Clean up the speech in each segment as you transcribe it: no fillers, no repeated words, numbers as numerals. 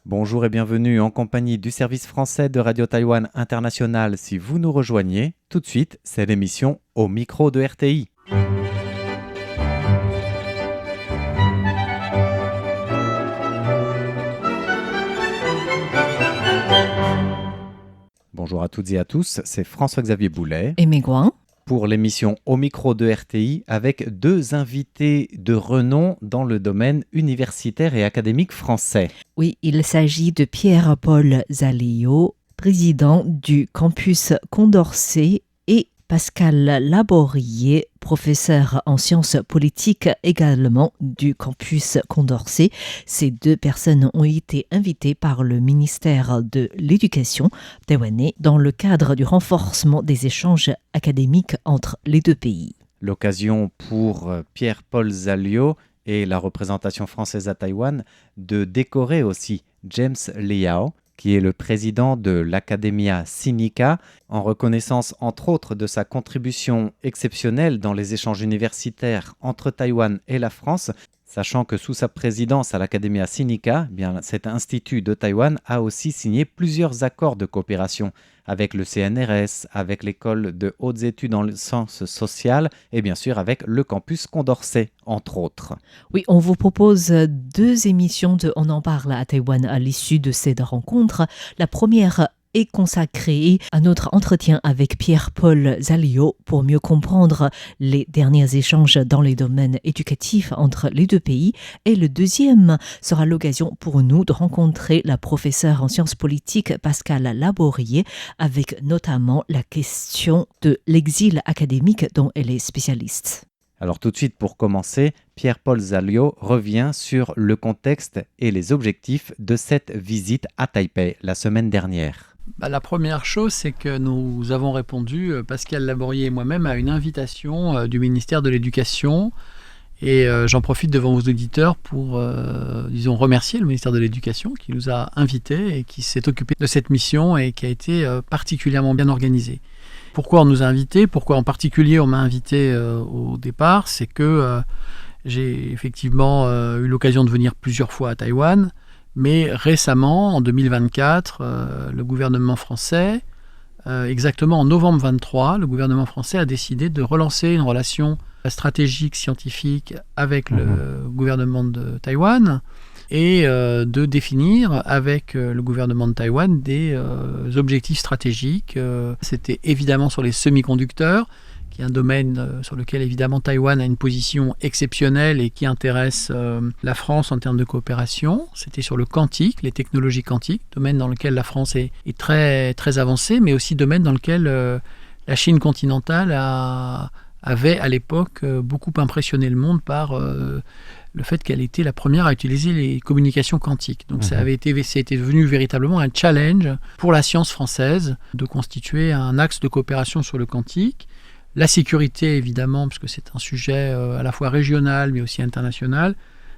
Bonjour et bienvenue en compagnie du service français de Radio Taïwan International. Si vous nous rejoignez, tout de suite, c'est l'émission Au micro de RTI. Bonjour à toutes et à tous, c'est François-Xavier Boulet. Et Mégouin. Pour l'émission Au micro de RTI avec deux invités de renom dans le domaine universitaire et académique français. Oui, il s'agit de Pierre-Paul Zalio, président du campus Condorcet, et Pascal Laborier, professeur en sciences politiques également du campus Condorcet. Ces deux personnes ont été invitées par le ministère de l'Éducation taïwanais dans le cadre du renforcement des échanges académiques entre les deux pays. L'occasion pour Pierre-Paul Zalio et la représentation française à Taïwan de décorer aussi James Liao, qui est le président de l'Academia Sinica, en reconnaissance entre autres de sa contribution exceptionnelle dans les échanges universitaires entre Taïwan et la France, sachant que sous sa présidence à l'Academia Sinica, cet institut de Taïwan a aussi signé plusieurs accords de coopération avec le CNRS, avec l'école de hautes études en sciences sociales et bien sûr avec le campus Condorcet, entre autres. Oui, on vous propose deux émissions de On en parle à Taïwan à l'issue de cette rencontre. La première est consacrée à notre entretien avec Pierre-Paul Zalio pour mieux comprendre les derniers échanges dans les domaines éducatifs entre les deux pays. Et le deuxième sera l'occasion pour nous de rencontrer la professeure en sciences politiques Pascal Laborier, avec notamment la question de l'exil académique dont elle est spécialiste. Alors tout de suite pour commencer, Pierre-Paul Zalio revient sur le contexte et les objectifs de cette visite à Taipei la semaine dernière. La première chose, c'est que nous avons répondu, Pascal Laborier et moi-même, à une invitation du ministère de l'Éducation. Et j'en profite devant vos auditeurs pour, remercier le ministère de l'Éducation qui nous a invités et qui s'est occupé de cette mission et qui a été particulièrement bien organisée. Pourquoi on nous a invités ? Pourquoi en particulier on m'a invité au départ ? C'est que j'ai effectivement eu l'occasion de venir plusieurs fois à Taïwan. Mais récemment, en 2024, le gouvernement français, exactement en novembre 2023, le gouvernement français a décidé de relancer une relation stratégique, scientifique avec le gouvernement de Taïwan et de définir avec le gouvernement de Taïwan des objectifs stratégiques. C'était évidemment sur les semi-conducteurs, qui est un domaine sur lequel évidemment Taïwan a une position exceptionnelle et qui intéresse la France en termes de coopération. C'était sur le quantique, les technologies quantiques, domaine dans lequel la France est très, très avancée, mais aussi domaine dans lequel la Chine continentale avait à l'époque beaucoup impressionné le monde par le fait qu'elle était la première à utiliser les communications quantiques. Donc ça a été devenu véritablement un challenge pour la science française de constituer un axe de coopération sur le quantique. La sécurité, évidemment, parce que c'est un sujet à la fois régional mais aussi international.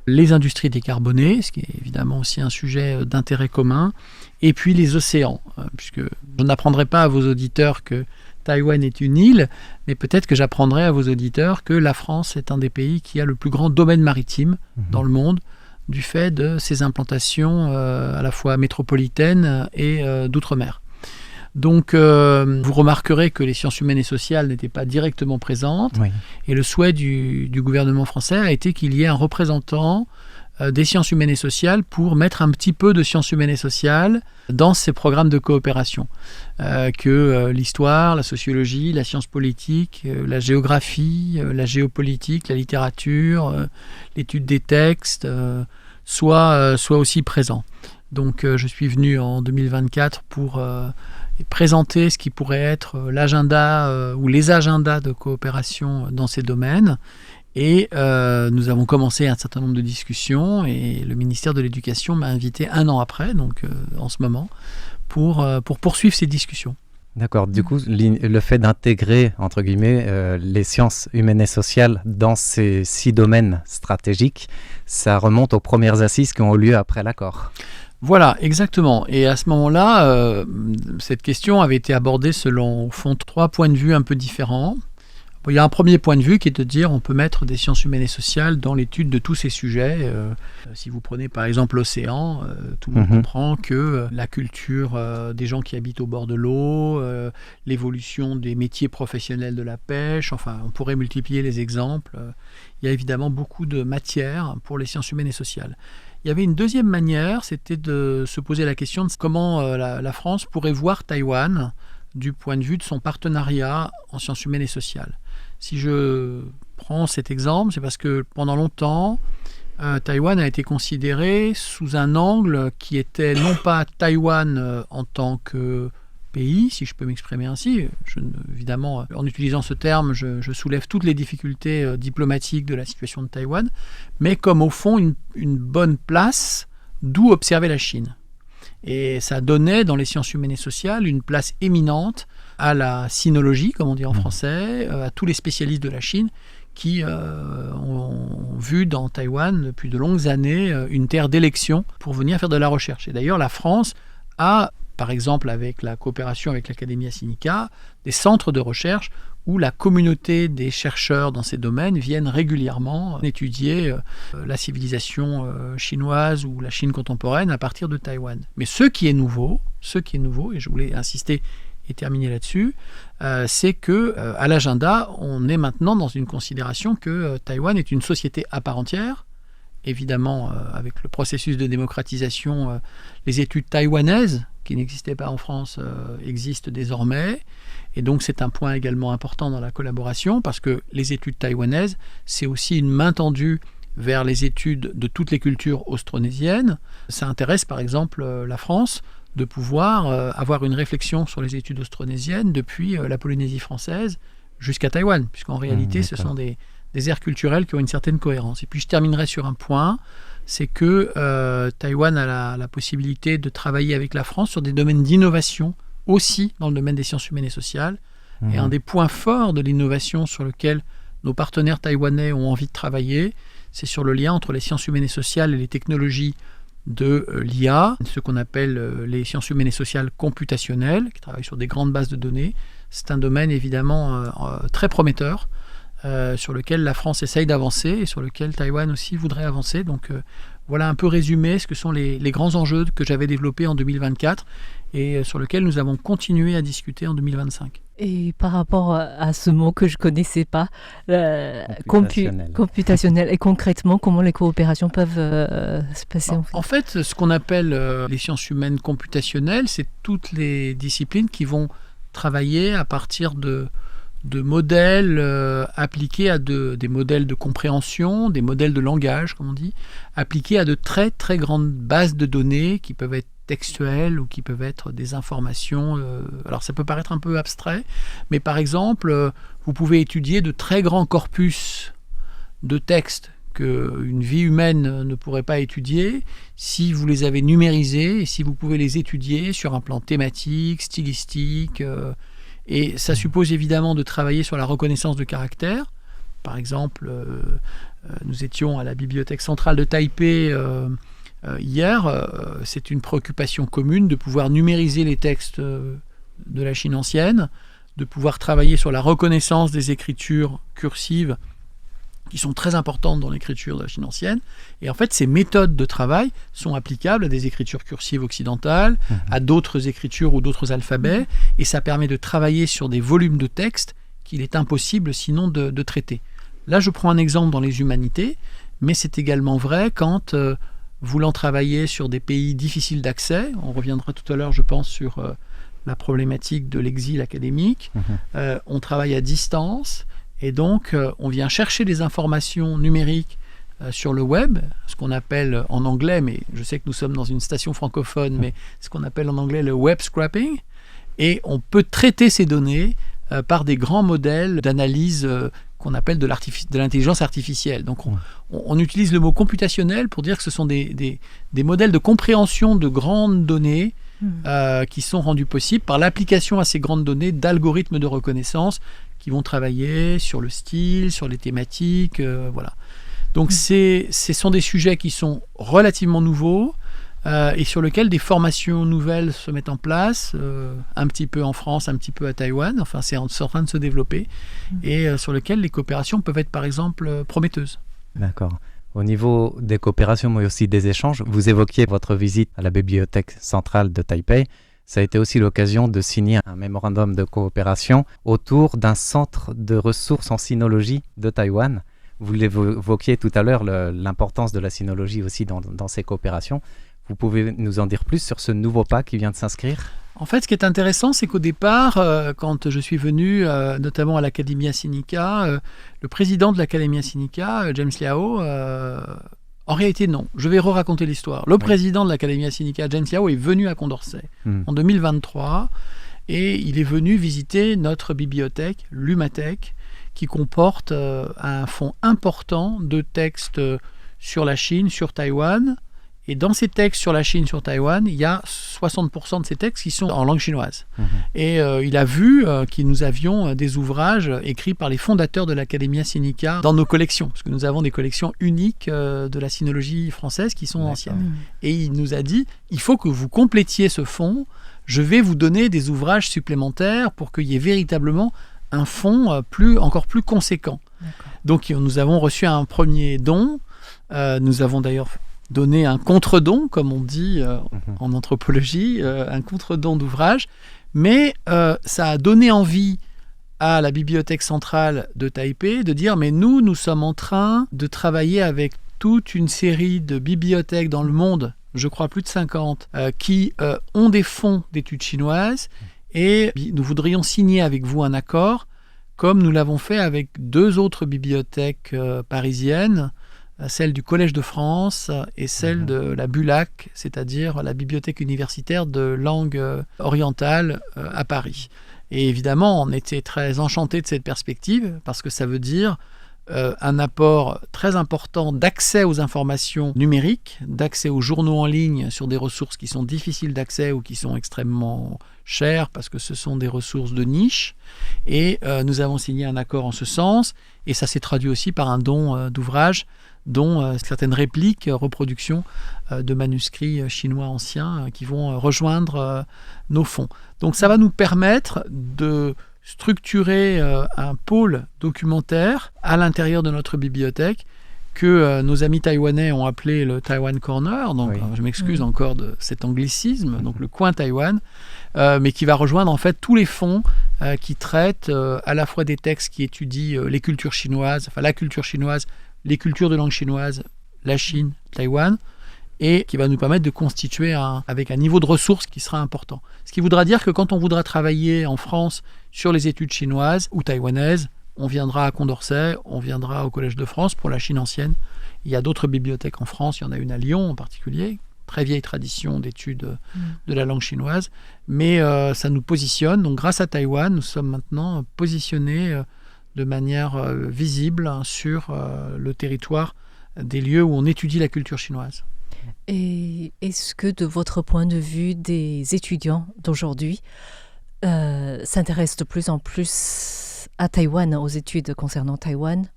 Les industries décarbonées, ce qui est évidemment aussi un sujet d'intérêt commun. Et puis les océans, puisque je n'apprendrai pas à vos auditeurs que Taïwan est une île, mais peut-être que j'apprendrai à vos auditeurs que la France est un des pays qui a le plus grand domaine maritime dans le monde, du fait de ses implantations à la fois métropolitaines et d'outre-mer. Donc, vous remarquerez que les sciences humaines et sociales n'étaient pas directement présentes. Oui. Et le souhait du gouvernement français a été qu'il y ait un représentant des sciences humaines et sociales pour mettre un petit peu de sciences humaines et sociales dans ces programmes de coopération. Que l'histoire, la sociologie, la science politique, la géographie, la géopolitique, la littérature, l'étude des textes soient aussi présents. Donc, je suis venu en 2024 pour présenter ce qui pourrait être l'agenda ou les agendas de coopération dans ces domaines. Et nous avons commencé un certain nombre de discussions et le ministère de l'Éducation m'a invité un an après, donc en ce moment, pour poursuivre ces discussions. D'accord, du coup, le fait d'intégrer, entre guillemets, les sciences humaines et sociales dans ces 6 domaines stratégiques, ça remonte aux premières assises qui ont eu lieu après l'accord. Voilà, exactement. Et à ce moment-là, cette question avait été abordée selon, au fond, 3 points de vue un peu différents. Bon, il y a un premier point de vue qui est de dire on peut mettre des sciences humaines et sociales dans l'étude de tous ces sujets. Si vous prenez par exemple l'océan, tout le monde comprend que la culture des gens qui habitent au bord de l'eau, l'évolution des métiers professionnels de la pêche, enfin on pourrait multiplier les exemples. Il y a évidemment beaucoup de matière pour les sciences humaines et sociales. Il y avait une deuxième manière, c'était de se poser la question de comment la France pourrait voir Taïwan du point de vue de son partenariat en sciences humaines et sociales. Si je prends cet exemple, c'est parce que pendant longtemps, Taïwan a été considéré sous un angle qui était non pas Taïwan en tant que pays, si je peux m'exprimer ainsi. Évidemment, en utilisant ce terme, je soulève toutes les difficultés diplomatiques de la situation de Taïwan, mais comme au fond une bonne place d'où observer la Chine. Et ça donnait dans les sciences humaines et sociales une place éminente à la sinologie, comme on dit en français, à tous les spécialistes de la Chine qui ont vu dans Taïwan depuis de longues années une terre d'élection pour venir faire de la recherche. Et d'ailleurs, la France a, par exemple avec la coopération avec l'Academia Sinica, des centres de recherche où la communauté des chercheurs dans ces domaines viennent régulièrement étudier la civilisation chinoise ou la Chine contemporaine à partir de Taïwan. Mais ce qui est nouveau, et je voulais insister et terminer là-dessus, c'est que à l'agenda, on est maintenant dans une considération que Taïwan est une société à part entière. Évidemment, avec le processus de démocratisation, les études taïwanaises, qui n'existaient pas en France, existent désormais. Et donc, c'est un point également important dans la collaboration, parce que les études taïwanaises, c'est aussi une main tendue vers les études de toutes les cultures austronésiennes. Ça intéresse, par exemple, la France de pouvoir avoir une réflexion sur les études austronésiennes depuis la Polynésie française jusqu'à Taïwan, puisqu'en réalité, ce sont des aires culturelles qui ont une certaine cohérence. Et puis je terminerai sur un point, c'est que Taïwan a la possibilité de travailler avec la France sur des domaines d'innovation, aussi dans le domaine des sciences humaines et sociales. Et un des points forts de l'innovation sur lequel nos partenaires taïwanais ont envie de travailler, c'est sur le lien entre les sciences humaines et sociales et les technologies de l'IA, ce qu'on appelle les sciences humaines et sociales computationnelles, qui travaillent sur des grandes bases de données. C'est un domaine évidemment très prometteur, sur lequel la France essaye d'avancer et sur lequel Taïwan aussi voudrait avancer. Donc voilà un peu résumé ce que sont les grands enjeux que j'avais développés en 2024 et sur lesquels nous avons continué à discuter en 2025. Et par rapport à ce mot que je ne connaissais pas, computationnel, et concrètement, comment les coopérations peuvent se passer en fait, ce qu'on appelle les sciences humaines computationnelles, c'est toutes les disciplines qui vont travailler à partir de modèles appliqués à des modèles de compréhension, des modèles de langage, comme on dit, appliqués à de très très grandes bases de données qui peuvent être textuelles ou qui peuvent être des informations. Alors ça peut paraître un peu abstrait, mais par exemple, vous pouvez étudier de très grands corpus de textes qu'une vie humaine ne pourrait pas étudier si vous les avez numérisés et si vous pouvez les étudier sur un plan thématique, stylistique. Et ça suppose évidemment de travailler sur la reconnaissance de caractères. Par exemple, nous étions à la bibliothèque centrale de Taipei hier. C'est une préoccupation commune de pouvoir numériser les textes de la Chine ancienne, de pouvoir travailler sur la reconnaissance des écritures cursives qui sont très importantes dans l'écriture de la Chine ancienne. Et en fait, ces méthodes de travail sont applicables à des écritures cursives occidentales, à d'autres écritures ou d'autres alphabets, et ça permet de travailler sur des volumes de texte qu'il est impossible sinon de traiter. Là, je prends un exemple dans les humanités, mais c'est également vrai quand, voulant travailler sur des pays difficiles d'accès, on reviendra tout à l'heure, je pense, sur la problématique de l'exil académique, on travaille à distance. Et donc, on vient chercher des informations numériques sur le web, ce qu'on appelle en anglais, mais je sais que nous sommes dans une station francophone, mais ce qu'on appelle en anglais le web scraping. Et on peut traiter ces données par des grands modèles d'analyse qu'on appelle de l'intelligence artificielle. Donc, on utilise le mot computationnel pour dire que ce sont des modèles de compréhension de grandes données qui sont rendus possibles par l'application à ces grandes données d'algorithmes de reconnaissance qui vont travailler sur le style, sur les thématiques, voilà. Donc ce sont des sujets qui sont relativement nouveaux, et sur lequel des formations nouvelles se mettent en place, un petit peu en France, un petit peu à Taïwan. Enfin, c'est en train de se développer et sur lequel les coopérations peuvent être, par exemple, prometteuses. D'accord. Au niveau des coopérations, mais aussi des échanges, vous évoquiez votre visite à la Bibliothèque centrale de Taipei. Ça a été aussi l'occasion de signer un mémorandum de coopération autour d'un centre de ressources en sinologie de Taïwan. Vous l'évoquiez tout à l'heure, l'importance de la sinologie aussi dans ces coopérations. Vous pouvez nous en dire plus sur ce nouveau pas qui vient de s'inscrire ? En fait, ce qui est intéressant, c'est qu'au départ, quand je suis venu, notamment à l'Academia Sinica, le président de l'Academia Sinica, James Liao, en réalité, non. Je vais raconter l'histoire. Le président de l'Academia Sinica, James Liao, est venu à Condorcet en 2023 et il est venu visiter notre bibliothèque, l'Humathèque, qui comporte un fonds important de textes sur la Chine, sur Taïwan. Et dans ces textes sur la Chine, sur Taïwan, il y a 60% de ces textes qui sont en langue chinoise. Et il a vu que nous avions des ouvrages écrits par les fondateurs de l'Academia Sinica dans nos collections, parce que nous avons des collections uniques de la sinologie française qui sont anciennes. Et il nous a dit, il faut que vous complétiez ce fonds, je vais vous donner des ouvrages supplémentaires pour qu'il y ait véritablement un fonds encore plus conséquent. Donc nous avons reçu un premier don, nous avons d'ailleurs donner un contre-don, comme on dit en anthropologie, un contre-don d'ouvrage, mais ça a donné envie à la Bibliothèque centrale de Taipei de dire, mais nous sommes en train de travailler avec toute une série de bibliothèques dans le monde, je crois plus de 50, qui ont des fonds d'études chinoises, et nous voudrions signer avec vous un accord, comme nous l'avons fait avec 2 autres bibliothèques parisiennes, celle du Collège de France et celle de la BULAC, c'est-à-dire la bibliothèque universitaire de langue orientale à Paris. Et évidemment, on était très enchantés de cette perspective parce que ça veut dire un apport très important d'accès aux informations numériques, d'accès aux journaux en ligne sur des ressources qui sont difficiles d'accès ou qui sont extrêmement chères parce que ce sont des ressources de niche. Et nous avons signé un accord en ce sens et ça s'est traduit aussi par un don d'ouvrages dont certaines répliques, reproductions de manuscrits chinois anciens qui vont rejoindre nos fonds. Donc ça va nous permettre de structurer un pôle documentaire à l'intérieur de notre bibliothèque que nos amis taïwanais ont appelé le Taiwan Corner, donc je m'excuse encore de cet anglicisme, donc le coin Taïwan, mais qui va rejoindre en fait tous les fonds qui traitent à la fois des textes qui étudient les cultures chinoises, enfin la culture chinoise, les cultures de langue chinoise, la Chine, Taïwan, et qui va nous permettre de constituer avec un niveau de ressources qui sera important. Ce qui voudra dire que quand on voudra travailler en France sur les études chinoises ou taïwanaises, on viendra à Condorcet, on viendra au Collège de France pour la Chine ancienne. Il y a d'autres bibliothèques en France, il y en a une à Lyon en particulier, très vieille tradition d'études de la langue chinoise, mais ça nous positionne. Donc grâce à Taïwan, nous sommes maintenant positionnés de manière visible sur le territoire des lieux où on étudie la culture chinoise. Et est-ce que, de votre point de vue, des étudiants d'aujourd'hui s'intéressent de plus en plus à Taïwan, aux études concernant Taïwan ?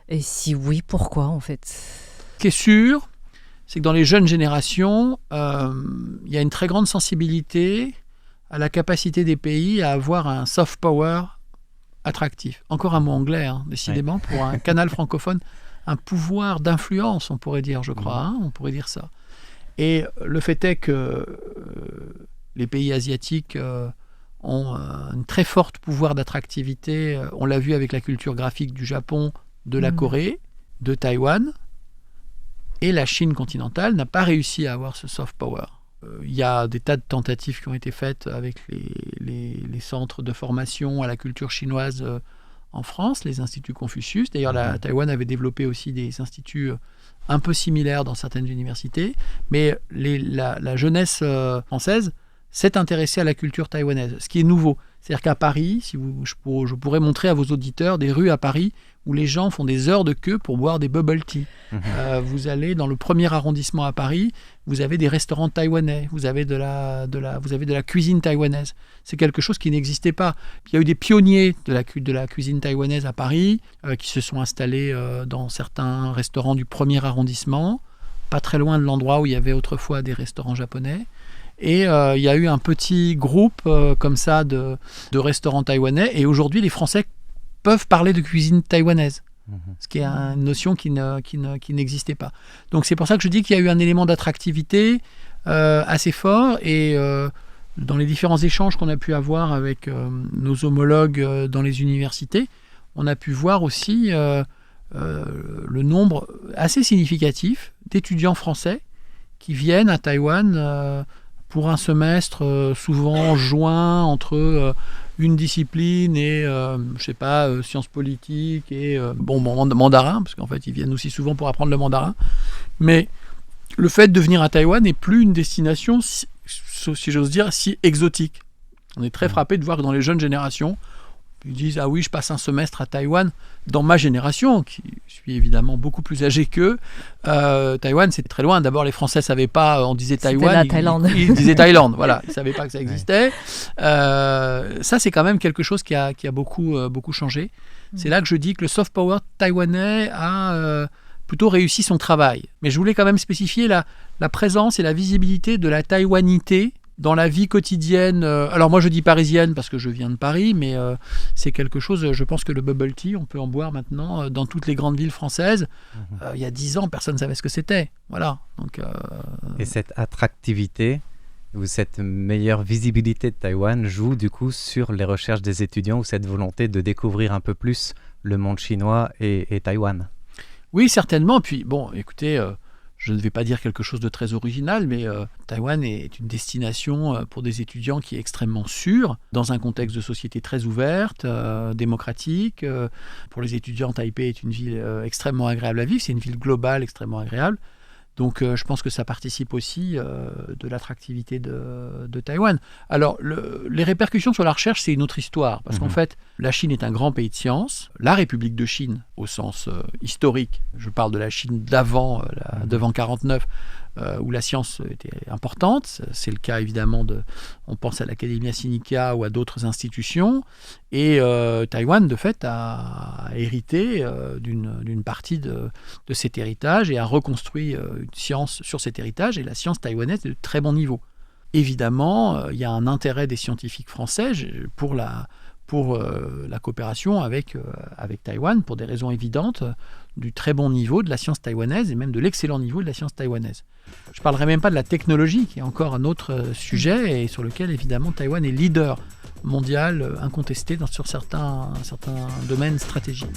Et si oui, pourquoi en fait ? Ce qui est sûr, c'est que dans les jeunes générations, il y a une très grande sensibilité à la capacité des pays à avoir un soft power attractif. Encore un mot anglais, décidément, pour un canal francophone, un pouvoir d'influence, on pourrait dire, je crois, on pourrait dire ça. Et le fait est que les pays asiatiques ont un très fort pouvoir d'attractivité. On l'a vu avec la culture graphique du Japon, de la Corée, de Taïwan, et la Chine continentale n'a pas réussi à avoir ce soft power. Il y a des tas de tentatives qui ont été faites avec les centres de formation à la culture chinoise en France, les instituts Confucius. D'ailleurs, Taïwan avait développé aussi des instituts un peu similaires dans certaines universités. Mais la jeunesse française s'est intéressée à la culture taïwanaise, ce qui est nouveau. C'est-à-dire qu'à Paris, je pourrais montrer à vos auditeurs des rues à Paris où les gens font des heures de queue pour boire des bubble tea. Vous allez dans le 1er arrondissement à Paris, vous avez des restaurants taïwanais, vous avez de la cuisine taïwanaise. C'est quelque chose qui n'existait pas. Il y a eu des pionniers de la cuisine taïwanaise à Paris qui se sont installés dans certains restaurants du 1er arrondissement. pas très loin de l'endroit où il y avait autrefois des restaurants japonais. Et il y a eu un petit groupe comme ça de restaurants taïwanais. Et aujourd'hui, les Français peuvent parler de cuisine taïwanaise. Ce qui est une notion qui n'existait pas. Donc c'est pour ça que je dis qu'il y a eu un élément d'attractivité assez fort. Et dans les différents échanges qu'on a pu avoir avec nos homologues dans les universités, on a pu voir aussi le nombre assez significatif d'étudiants français qui viennent à Taïwan pour un semestre souvent joint entre une discipline et, sciences politiques et mandarin, parce qu'en fait ils viennent aussi souvent pour apprendre le mandarin. Mais le fait de venir à Taïwan n'est plus une destination, si j'ose dire, si exotique. On est très frappé de voir que dans les jeunes générations, ils disent « Ah oui, je passe un semestre à Taïwan ». Dans ma génération, qui suis évidemment beaucoup plus âgé qu'eux, Taïwan, c'est très loin. D'abord, les Français ne savaient pas, on disait Taïwan, ils disaient Thaïlande. Voilà, ils ne savaient pas que ça existait. Ça, c'est quand même quelque chose qui a beaucoup changé. C'est là que je dis que le soft power taïwanais a plutôt réussi son travail. Mais je voulais quand même spécifier la présence et la visibilité de la taïwanité dans la vie quotidienne. Alors moi je dis parisienne parce que je viens de Paris, mais c'est quelque chose, je pense que le bubble tea, on peut en boire maintenant dans toutes les grandes villes françaises. Il y a 10 ans, personne ne savait ce que c'était. Voilà. Donc, Et cette attractivité ou cette meilleure visibilité de Taïwan joue du coup sur les recherches des étudiants ou cette volonté de découvrir un peu plus le monde chinois et Taïwan. Oui, certainement. Puis bon, écoutez... je ne vais pas dire quelque chose de très original, mais Taïwan est une destination pour des étudiants qui est extrêmement sûre, dans un contexte de société très ouverte, démocratique. Pour les étudiants, Taipei est une ville extrêmement agréable à vivre, c'est une ville globale extrêmement agréable. Donc je pense que ça participe aussi de l'attractivité de Taïwan. Alors les répercussions sur la recherche, c'est une autre histoire, parce qu'en fait, la Chine est un grand pays de science. La République de Chine, au sens historique, je parle de la Chine d'avant 49, où la science était importante. C'est le cas évidemment on pense à l'Academia Sinica ou à d'autres institutions. Et Taïwan, de fait, a hérité d'une partie de cet héritage et a reconstruit une science sur cet héritage. Et la science taïwanaise est de très bon niveau. Évidemment, il y a un intérêt des scientifiques français pour la coopération avec Taïwan, pour des raisons évidentes, du très bon niveau de la science taïwanaise et même de l'excellent niveau de la science taïwanaise. Je ne parlerai même pas de la technologie, qui est encore un autre sujet et sur lequel, évidemment, Taïwan est leader mondial incontesté sur certains domaines stratégiques.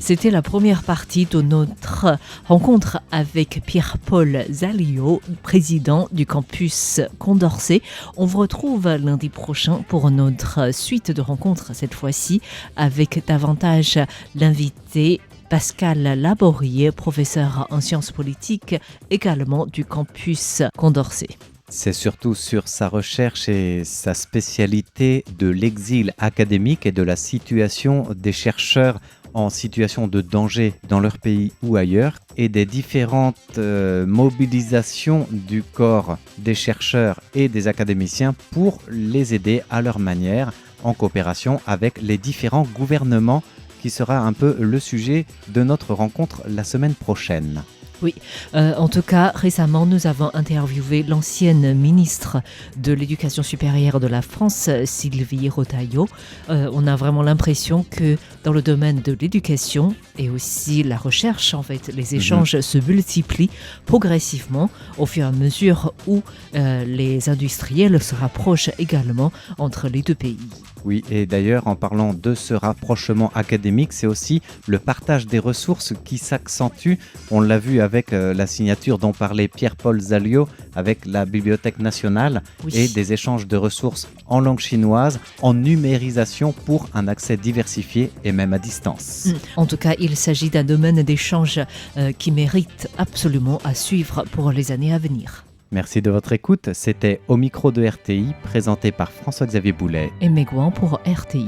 C'était la première partie de notre rencontre avec Pierre-Paul Zalio, président du campus Condorcet. On vous retrouve lundi prochain pour notre suite de rencontres, cette fois-ci avec davantage l'invité Pascal Laborier, professeur en sciences politiques, également du campus Condorcet. C'est surtout sur sa recherche et sa spécialité de l'exil académique et de la situation des chercheurs en situation de danger dans leur pays ou ailleurs et des différentes mobilisations du corps des chercheurs et des académiciens pour les aider à leur manière en coopération avec les différents gouvernements qui sera un peu le sujet de notre rencontre la semaine prochaine. Oui, en tout cas, récemment, nous avons interviewé l'ancienne ministre de l'Éducation supérieure de la France, Sylvie Retailleau. On a vraiment l'impression que dans le domaine de l'éducation et aussi la recherche, en fait, les échanges se multiplient progressivement au fur et à mesure où les industriels se rapprochent également entre les deux pays. Oui, et d'ailleurs, en parlant de ce rapprochement académique, c'est aussi le partage des ressources qui s'accentue. On l'a vu avec la signature dont parlait Pierre-Paul Zalio avec la Bibliothèque nationale et des échanges de ressources en langue chinoise, en numérisation pour un accès diversifié et même à distance. En tout cas, il s'agit d'un domaine d'échange qui mérite absolument à suivre pour les années à venir. Merci de votre écoute. C'était Au micro de RTI, présenté par François-Xavier Boulet et Megouan pour RTI.